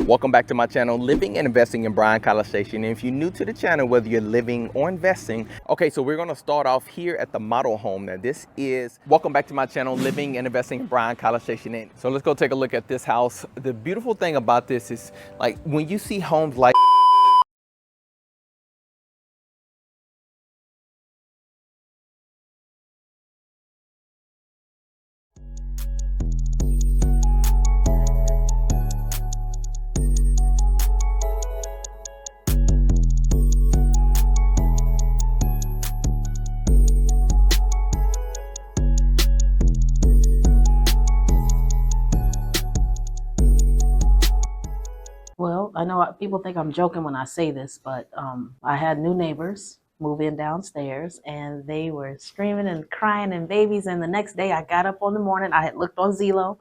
Welcome back to my channel, Living and Investing in Bryan College Station. And if you're new to the channel, whether you're living or investing, okay, so we're gonna start off here at the model home. Now welcome back to my channel, Living and Investing in Bryan College Station. And so let's go take a look at this house. The beautiful thing about this is, like, when you see homes like Well, I know people think I'm joking when I say this, but I had new neighbors move in downstairs and they were screaming and crying and babies. And the next day I got up on the morning, I had looked on Zillow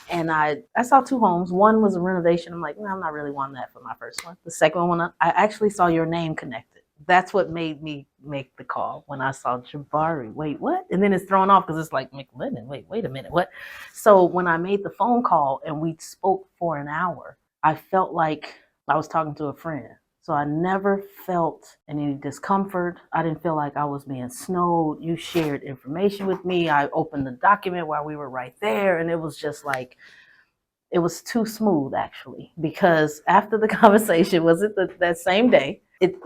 and I saw two homes. One was a renovation. I'm like, no, I'm not really wanting that for my first one. The second one, I actually saw your name connected. That's what made me make the call when I saw Jabari. Wait, what? And then it's thrown off because it's like McLennan. Wait a minute, what? So when I made the phone call and we spoke for an hour, I felt like I was talking to a friend. So I never felt any discomfort. I didn't feel like I was being snowed. You shared information with me. I opened the document while we were right there. And it was just like, it was too smooth, actually, because after the conversation, was it that same day?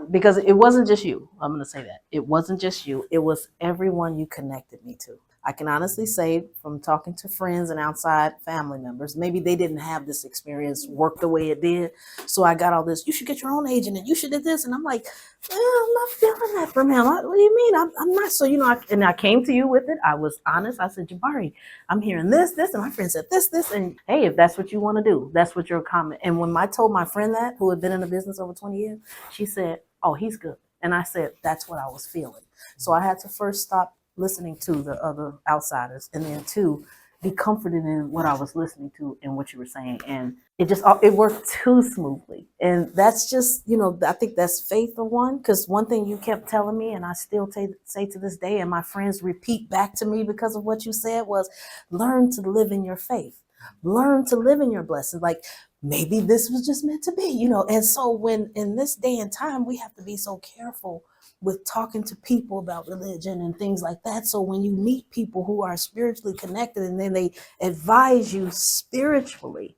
Because it wasn't just you. I'm going to say that. It wasn't just you. It was everyone you connected me to. I can honestly say, from talking to friends and outside family members, maybe they didn't have this experience work the way it did. So I got all this, you should get your own agent and you should do this. And I'm like, I'm not feeling that from him. What do you mean? I'm not. So, and I came to you with it. I was honest. I said, Jabari, I'm hearing this, and my friend said this. And hey, if that's what you want to do, that's what your comment. And when I told my friend that, who had been in the business over 20 years, she said, oh, he's good. And I said, that's what I was feeling. So I had to first stop listening to the other outsiders, and then two, be comforted in what I was listening to and what you were saying. And it worked too smoothly. And that's just, I think that's faith for one, because one thing you kept telling me, and I still say to this day, and my friends repeat back to me because of what you said, was learn to live in your faith. Learn to live in your blessings. Like, maybe this was just meant to be, And so when in this day and time, we have to be so careful with talking to people about religion and things like that. So when you meet people who are spiritually connected and then they advise you spiritually,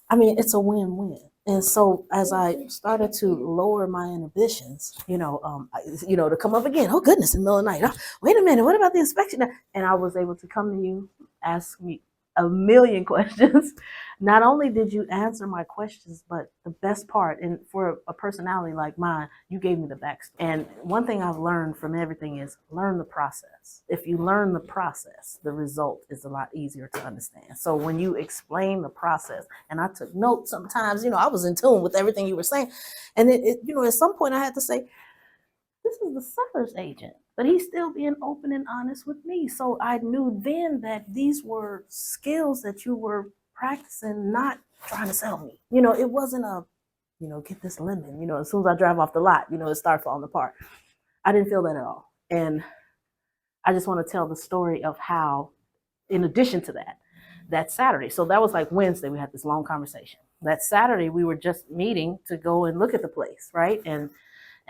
I mean, it's a win-win. And so as I started to lower my inhibitions, to come up again, oh goodness, in the middle of the night, wait a minute, what about the inspection? And I was able to come to you, ask me a million questions. Not only did you answer my questions, but the best part, and for a personality like mine, you gave me the backstory. And one thing I've learned from everything is learn the process. If you learn the process, the result is a lot easier to understand. So when you explain the process, and I took notes sometimes, I was in tune with everything you were saying. And at some point I had to say, this is the seller's agent, but he's still being open and honest with me. So I knew then that these were skills that you were practicing, not trying to sell me. It wasn't get this lemon, as soon as I drive off the lot, it started falling apart. I didn't feel that at all. And I just want to tell the story of how, in addition to that Saturday, so that was like Wednesday, we had this long conversation. That Saturday, we were just meeting to go and look at the place, right? And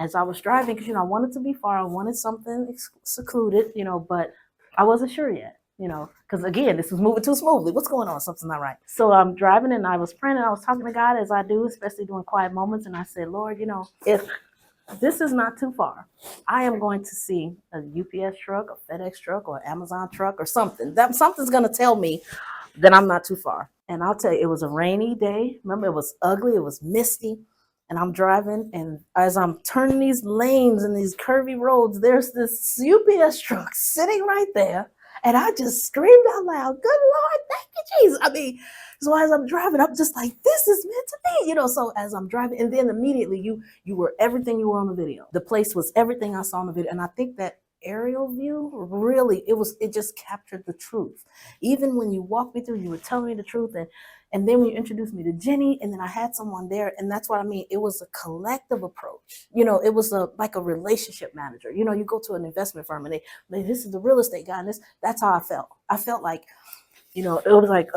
as I was driving, because, I wanted to be far, I wanted something secluded, but I wasn't sure yet, because again, this was moving too smoothly. What's going on? Something's not right. So I'm driving and I was praying and I was talking to God, as I do, especially during quiet moments. And I said, Lord, if this is not too far, I am going to see a UPS truck, a FedEx truck, or an Amazon truck or something. Something's going to tell me that I'm not too far. And I'll tell you, it was a rainy day. Remember, it was ugly. It was misty. And I'm driving, and as I'm turning these lanes and these curvy roads, there's this UPS truck sitting right there. And I just screamed out loud, good Lord, thank you, Jesus. I mean, so as I'm driving, I'm just like, this is meant to be, So as I'm driving, and then immediately you were everything you were on the video. The place was everything I saw on the video. And I think that aerial view, really, it just captured the truth. Even when you walked me through, you were telling me the truth. And then when you introduced me to Jenny, and then I had someone there, and that's what I mean. It was a collective approach. It was like a relationship manager. You go to an investment firm and this is the real estate guy, and that's how I felt. I felt like, it was like,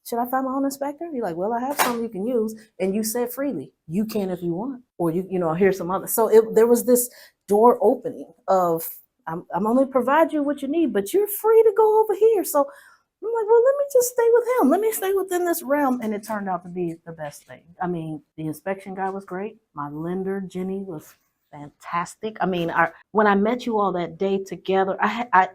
should I find my own inspector? You're like, well, I have some you can use. And you said freely, you can if you want, or here's some other. So there was this door opening of, I'm only provide you what you need, but you're free to go over here. So I'm like, well, let me just stay with him. Let me stay within this realm. And it turned out to be the best thing. I mean, the inspection guy was great. My lender, Jenny, was fantastic. I mean, when I met you all that day together, I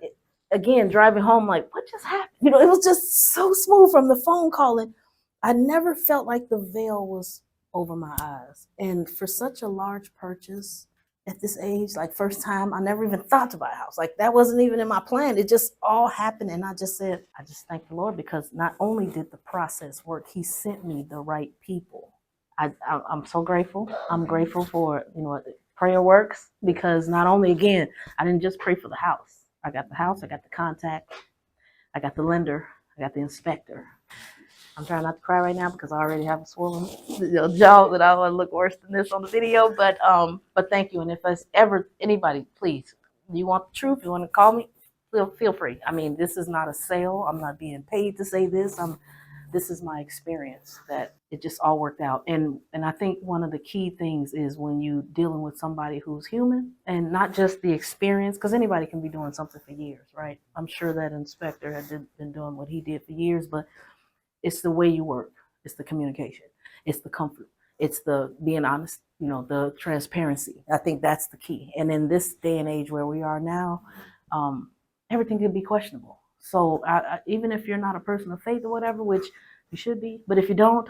again, driving home, like, what just happened? It was just so smooth from the phone call. And I never felt like the veil was over my eyes. And for such a large purchase at this age, like first time, I never even thought to buy a house. Like that wasn't even in my plan. It just all happened. And I just said, I just thank the Lord, because not only did the process work, he sent me the right people. I'm so grateful. I'm grateful for, prayer works, because not only, again, I didn't just pray for the house. I got the house, I got the contact, I got the lender, I got the inspector. I'm trying not to cry right now because I already have a swollen jaw that I want to look worse than this on the video. But thank you. And if there's ever anybody, please, you want the truth, you want to call me, feel free. I mean, this is not a sale. I'm not being paid to say this. This is my experience, that it just all worked out. And I think one of the key things is when you dealing with somebody who's human and not just the experience, because anybody can be doing something for years, right? I'm sure that inspector had been doing what he did for years, but it's the way you work. It's the communication. It's the comfort. It's the being honest, the transparency. I think that's the key. And in this day and age where we are now, everything can be questionable. So even if you're not a person of faith or whatever, which you should be, but if you don't,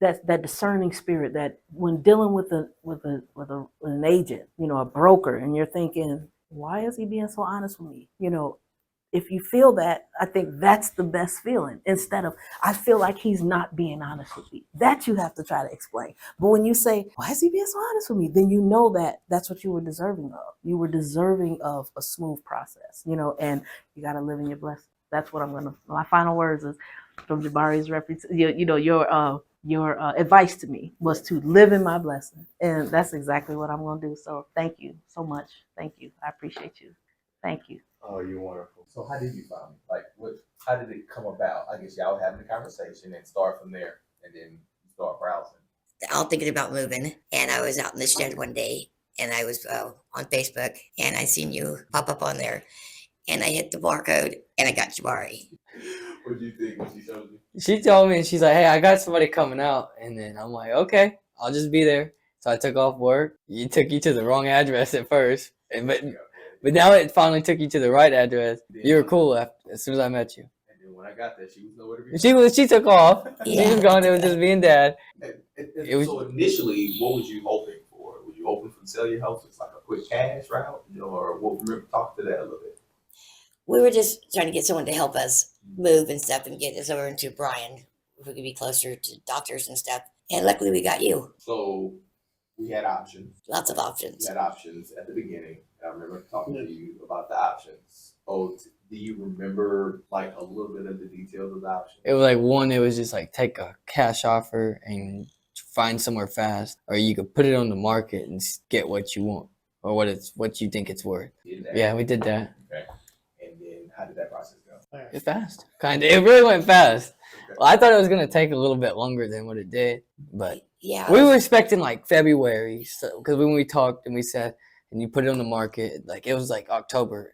that discerning spirit, that when dealing with an agent, a broker, and you're thinking, why is he being so honest with me? If you feel that, I think that's the best feeling, instead of, I feel like he's not being honest with me. That you have to try to explain. But when you say, why is he being so honest with me? Then you know that that's what you were deserving of. You were deserving of a smooth process, and you got to live in your blessing. That's what my final words is from Jabari's reference. Your advice to me was to live in my blessing. And that's exactly what I'm going to do. So thank you so much. Thank you. I appreciate you. Thank you. Oh, you're wonderful. So how did you find me? Like, how did it come about? I guess y'all having a conversation and start from there, and then you start browsing. All thinking about moving, and I was out in the shed one day, and I was on Facebook, and I seen you pop up on there, and I hit the barcode, and I got Jabari. What did you think when she showed you? She told me, she's like, hey, I got somebody coming out. And then I'm like, okay, I'll just be there. So I took off work. It took you to the wrong address at first. But now it finally took you to the right address. You were cool as soon as I met you. And then when I got there, she was nowhere to be. She took off. Yeah. She was gone. It was just me and Dad. So initially, what was you hoping for? Were you hoping to sell your house as like a quick cash route? Or what? Remember, talk to that a little bit. We were just trying to get someone to help us move and stuff and get us over into Bryan, if we could be closer to doctors and stuff. And luckily we got you. So we had options. Lots of options. We had options at the beginning. I remember talking to you about the options. Oh, do you remember like a little bit of the details of the options? It was like one, it was just like take a cash offer and find somewhere fast, or you could put it on the market and get what you want or what you think it's worth. Yeah, we did that. Okay. And then how did that process go? It's fast. Kind of. It really went fast. Okay. Well, I thought it was going to take a little bit longer than what it did, but yeah, we were expecting like February. So, because when we talked and we said, and you put it on the market, like it was like October,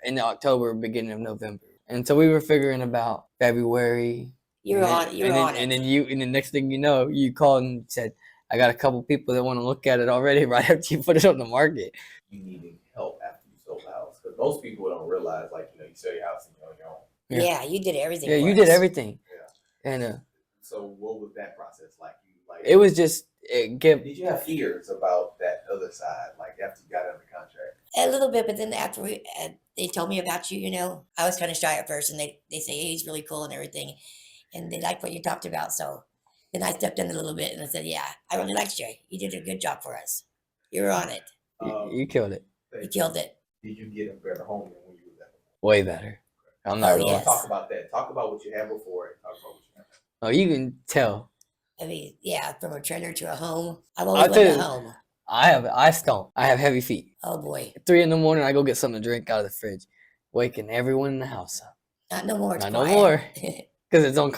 beginning of November. And so we were figuring about February. You're on it. And then the next thing you know, you called and said, I got a couple people that want to look at it already right after you put it on the market. You needed help after you sold the house, because most people don't realize, like, you sell your house and you're on your own. Yeah, you did everything. Yeah, you did everything. Yeah. And so what was that process like? It was just Did you have fears about that other side, like after you got under contract? A little bit, but then after they told me about you, I was kind of shy at first, and they say, hey, he's really cool and everything, and they liked what you talked about. So then I stepped in a little bit and I said, yeah, I really liked you. You did a good job for us. You were on it. You killed it. You killed it. Did you get a better home than when you were there? Way better. I'm not going to talk about that. Talk about what you had before and talk about what you have. Oh, you can tell. I mean, yeah, from a trailer to a home. I've always wanted a home. I have heavy feet. Oh boy. At 3 a.m, I go get something to drink out of the fridge, waking everyone in the house up. Not no more. Not no more. Because its own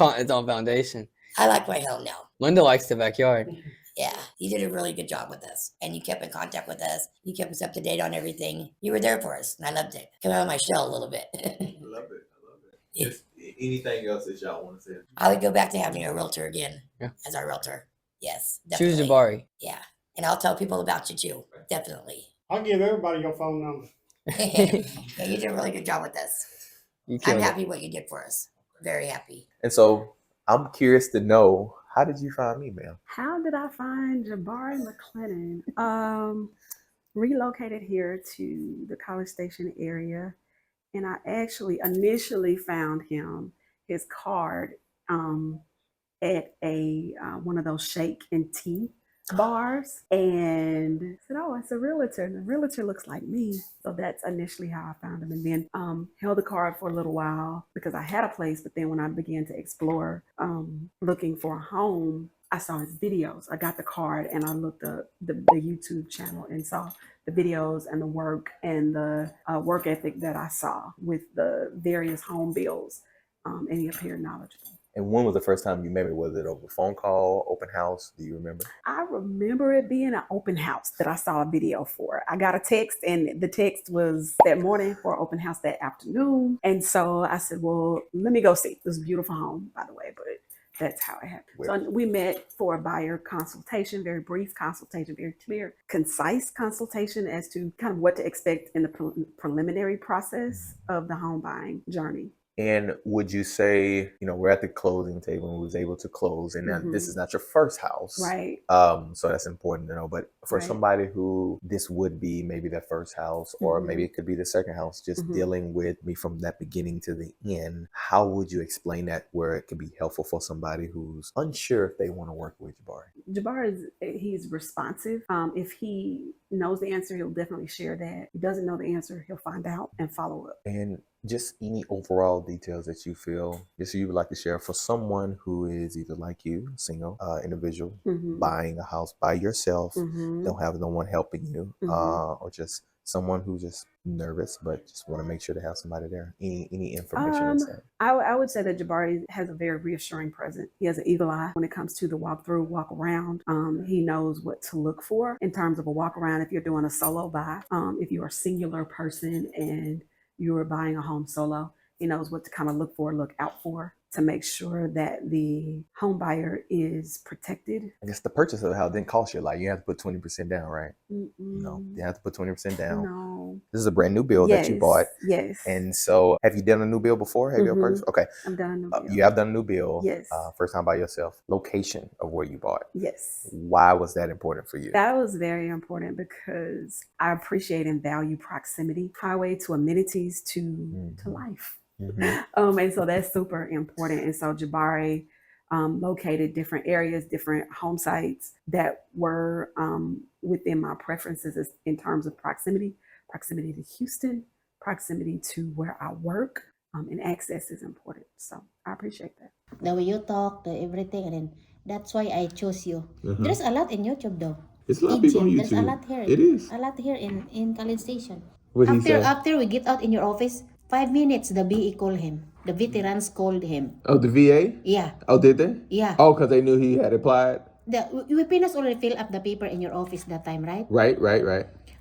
foundation. I like my home now. Linda likes the backyard. Yeah, you did a really good job with us, and you kept in contact with us. You kept us up to date on everything. You were there for us, and I loved it. Come out of my shell a little bit. I love it. Just anything else that y'all want to say? I would go back to having a realtor again Yeah. as our realtor. Yes, Choose definitely. Jabari. Yeah, and I'll tell people about you too. Definitely. I'll give everybody your phone number. Yeah, you did a really good job with us. You I'm killed it. happy what you did for us. Very happy. And so I'm curious to know, how did you find me, ma'am? How did I find Jabari McLennan? Relocated here to the College Station area, and I actually initially found his card at a one of those shake and tea bars, and said, "Oh, it's a realtor, and the realtor looks like me." So that's initially how I found him, and then held the card for a little while because I had a place. But then when I began to explore, looking for a home, I saw his videos. I got the card and I looked up the YouTube channel and saw the videos and the work and the work ethic that I saw with the various home builds, and he appeared knowledgeable. And when was the first time you met me? Was it over phone call, open house? Do you remember? I remember it being an open house that I saw a video for. I got a text, and the text was that morning for open house that afternoon. And so I said, well, let me go see. It was a beautiful home, by the way, but that's how it happened. So we met for a buyer consultation, very brief consultation, very clear, concise consultation as to kind of what to expect in the preliminary process of the home buying journey. And would you say, we're at the closing table and we was able to close, and now this is not your first house. Right. So that's important to know. But for Right. somebody who this would be maybe their first house, or maybe it could be the second house, just dealing with me from that beginning to the end, how would you explain that where it could be helpful for somebody who's unsure if they want to work with Jabari? Jabari, he's responsive. If he knows the answer, he'll definitely share that. If he doesn't know the answer, he'll find out and follow up. And just any overall details that you feel, just you would like to share for someone who is either like you, single individual, buying a house by yourself, don't have no one helping you, or just someone who's just nervous but just want to make sure to have somebody there. Any information inside? I would say that Jabari has a very reassuring presence. He has an eagle eye when it comes to the walk through, walk around. He knows what to look for in terms of a walk around. If you're doing a solo buy, if you're a singular person and you're buying a home solo, he knows what to kind of look out for to make sure that the home buyer is protected. I guess the purchase of the house didn't cost you a lot. You have to put 20% down, right? No, you have to put 20% down. No. This is a brand new build that you bought. Yes. And so have you done a new build before? Have you ever purchased? Okay. I've done a new build. You have done a new build. Yes. First time by yourself. Location of where you bought. Yes. Why was that important for you? That was very important because I appreciate and value proximity, highway to amenities to life. And so that's super important. And so Jabari located different areas, different home sites that were within my preferences in terms of proximity to Houston, proximity to where I work, and access is important. So I appreciate that. The way you talk, the everything, and then that's why I chose you. There's a lot in YouTube though. It's a lot of people on YouTube. There's a lot here. It is. A lot here in College Station. What he said? After we get out in your office, 5 minutes the BE called him. The veterans called him. Oh, the VA? Yeah. Oh, did they? Yeah. Oh, because they knew he had applied? We finished already fill up the paper in your office that time, right? Right.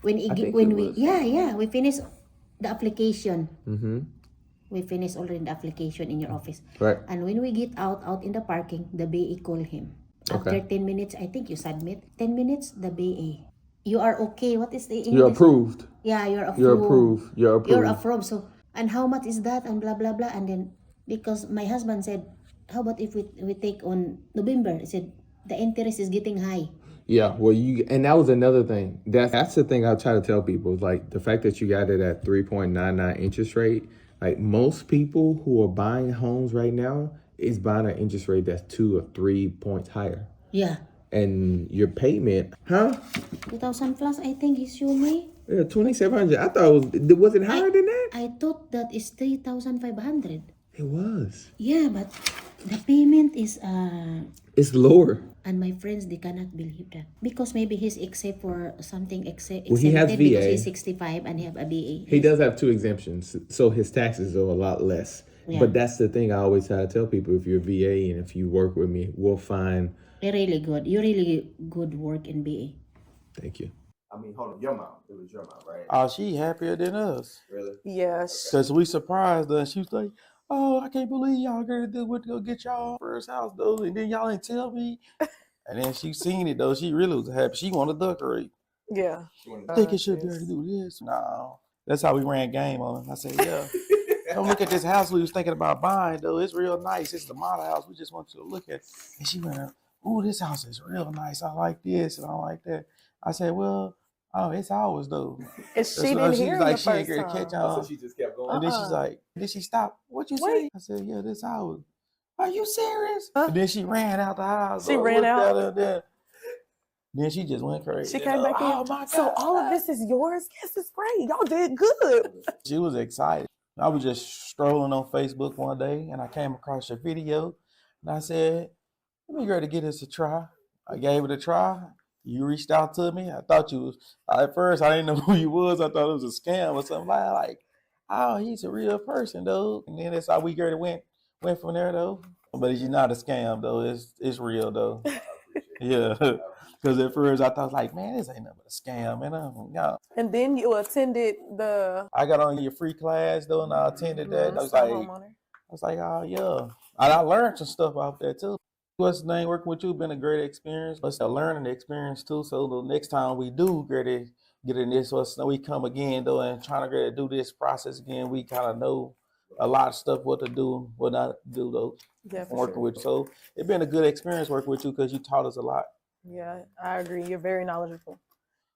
We finished the application. We finished already the application in your office. Right. And when we get out in the parking, the BE called him. After 10 minutes, I think you submit. 10 minutes, the BA. You are okay. What is the English? You're approved. Yeah, you're approved. You're approved. You're approved. So, and how much is that? And blah, blah, blah. And then, because my husband said, how about if we take on November? He said, the interest is getting high. Yeah, well, and that was another thing. That's the thing I try to tell people. Like the fact that you got it at 3.99 interest rate. Like most people who are buying homes right now is buying an interest rate that's 2 or 3 points higher. Yeah. And your payment, 2,000 plus, I think he showed me. Yeah, 2,700. I thought was it higher than that? I thought that is 3,500. It was. Yeah, but the payment is It's lower. and my friends, they cannot believe that because maybe he's exempt for something Well, he has because VA. he's 65 and he have a BA. He does have 2 exemptions, so his taxes are a lot less. Yeah. But that's the thing I always try to tell people: if you're a VA and if you work with me, we'll find. They're really good. You really good work in BA. Thank you. I mean, hold on, your mom. It was your mom, right? Oh, she happier than us. Really? Yes. Cause we surprised her. She was like, "Oh, I can't believe y'all went to go get y'all first house though, and then y'all didn't tell me." And then she seen it though. She really was happy. She wanted to decorate. Yeah. I think it should be able to do this. No, that's how we ran game on it. I said, "Yeah, come look at this house we was thinking about buying though. It's real nice. It's the model house. We just want you to look at." And she went, "Ooh, this house is real nice. I like this and I like that." I said, "Well, oh, it's ours though." And she didn't hear him the She ain't first gonna catch time. on. So she just kept going. And then she's like, then she stopped. What you say? I said, yeah, this ours. Are you serious? And then she ran out the house. She ran out? Then she just went crazy. She came back in. Oh my God. So all of this is yours? Yes, it's great. Y'all did good. She was excited. I was just strolling on Facebook one day and I came across your video and I said, let me go to give this a try. I gave it a try. You reached out to me. I thought you was, at first I didn't know who you was. I thought it was a scam or something like, oh, he's a real person though. And then that's how we went from there though. But it's not a scam though. It's real though. Yeah. Because at first I thought like, man, this ain't nothing but a scam, man. No. And then you attended the I got on your free class though, and I attended that. I was like, oh yeah. And I learned some stuff out there too. What's the name? Working with you been a great experience. It's a learning experience too. So the next time we do get in this, we come again though, and trying to do this process again, we kind of know a lot of stuff, what to do, what not to do though. Yeah, for working sure. with you. So it's been a good experience working with you because you taught us a lot. Yeah, I agree. You're very knowledgeable.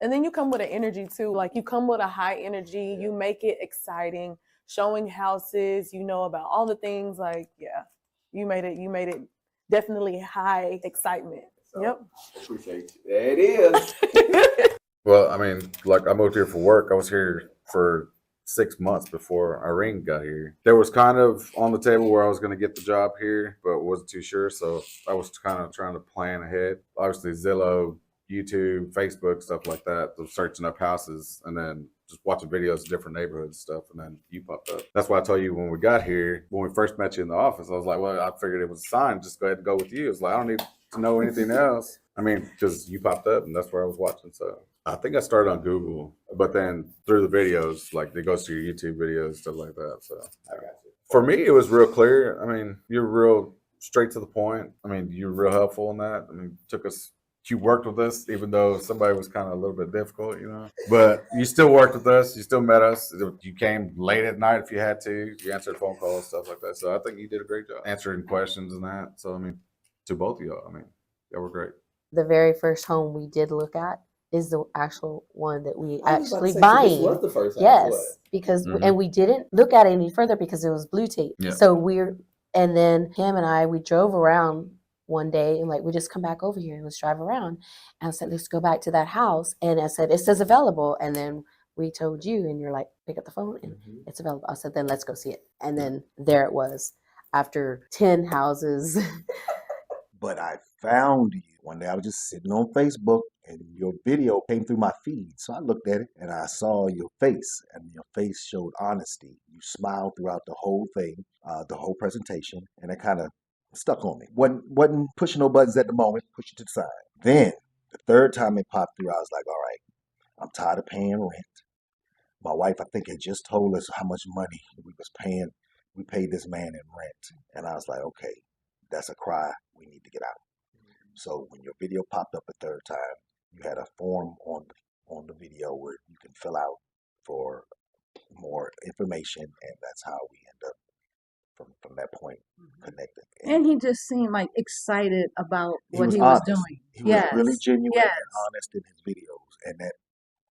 And then you come with an energy too. Like you come with a high energy. You make it exciting, showing houses, you know about all the things. Like, yeah, you made it definitely high excitement. So, yep. Appreciate you. There it is. Well, I mean, like I moved here for work. I was here for 6 months before Irene got here. There was kind of on the table where I was going to get the job here, but wasn't too sure. So I was kind of trying to plan ahead. Obviously, Zillow, YouTube, Facebook, stuff like that. So searching up houses and then just watching videos of different neighborhoods and stuff. And then you popped up. That's why I told you when we got here, when we first met you in the office, I was like, well, I figured it was a sign. Just go ahead and go with you. It's like, I don't need to know anything else. I mean, because you popped up and that's where I was watching. So I think I started on Google, but then through the videos, like it goes to your YouTube videos, stuff like that. So I got you. for me, it was real clear. I mean, you're real straight to the point. I mean, you're real helpful in that. I mean, you worked with us, even though somebody was kind of a little bit difficult, you know, but you still worked with us. You still met us. You came late at night if you had to. You answered phone calls, stuff like that. So I think you did a great job answering questions and that. So, I mean, to both of y'all, I mean, y'all were great. The very first home we did look at is the actual one that we actually buying. So this was the first house, yes, what? because and we didn't look at it any further because it was blue tape. Yeah. So and then him and I, we drove around one day and like, we just come back over here and let's drive around. And I said, let's go back to that house. And I said, it says available. And then we told you and you're like, pick up the phone and it's available. I said, then let's go see it. And then there it was after 10 houses. But I found you. One day I was just sitting on Facebook and your video came through my feed. So I looked at it and I saw your face and your face showed honesty. You smiled throughout the whole thing, the whole presentation, and it kind of stuck on me. Wasn't pushing no buttons at the moment, pushed it to the side. Then the third time it popped through, I was like, all right, I'm tired of paying rent. My wife, I think, had just told us how much money we was paying. We paid this man in rent. And I was like, okay, that's a cry we need to get out. So when your video popped up a third time, you had a form on the video where you can fill out for more information, and that's how we end up from that point connected. And he just seemed like excited about what he was was doing. He was really genuine Yes. and honest in his videos, and that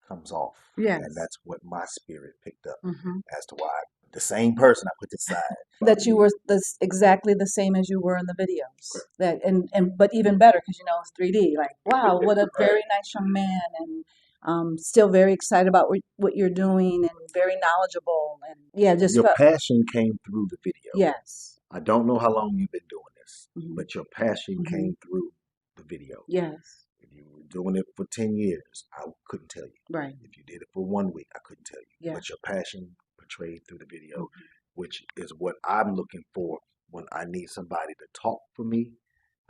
comes off. Yes. And that's what my spirit picked up Mhm. as to why the same person I put to the side. That you were exactly the same as you were in the videos. That but even better because it's 3D. Like, wow, what a very nice young man, and still very excited about what you're doing, and very knowledgeable, and yeah, just Your passion came through the video. yes, I don't know how long you've been doing this, Mhm. but your passion Mhm. came through the video. yes, If you were doing it for 10 years, I couldn't tell you. right, If you did it for 1 week, I couldn't tell you. Yeah. But your passion portrayed through the video. which is what I'm looking for when I need somebody to talk for me.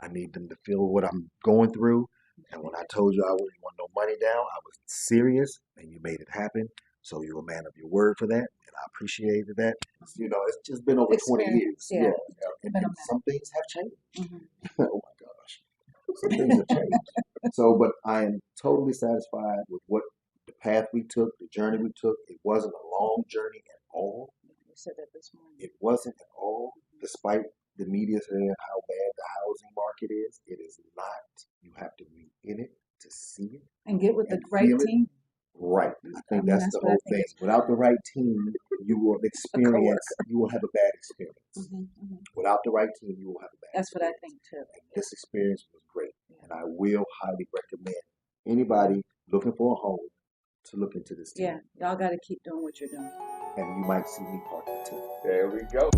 I need them to feel what I'm going through. And when I told you I wouldn't want no money down, I was serious, and you made it happen. So you're a man of your word for that, and I appreciated that. You know, it's just been over 20 years. Yeah. And some things have changed. Mm-hmm. Oh my gosh. Some things have changed. So, but I am totally satisfied with what the path we took, the journey we took. It wasn't a long journey at all. You said that this morning. It wasn't at all, despite the media saying how bad the housing market is. It is not. You have to be in it to see it. And get with the and right feel it. team. Right. I think mean, that's the what I whole think thing. is- Without the right team, you will experience, you will have a bad experience. Mm-hmm. Without the right team, you will have a bad That's what I experience. think too. And this experience was great. And I will highly recommend anybody looking for a home to look into this team. Yeah, y'all got to keep doing what you're doing. And you might see me part of the team. There we go.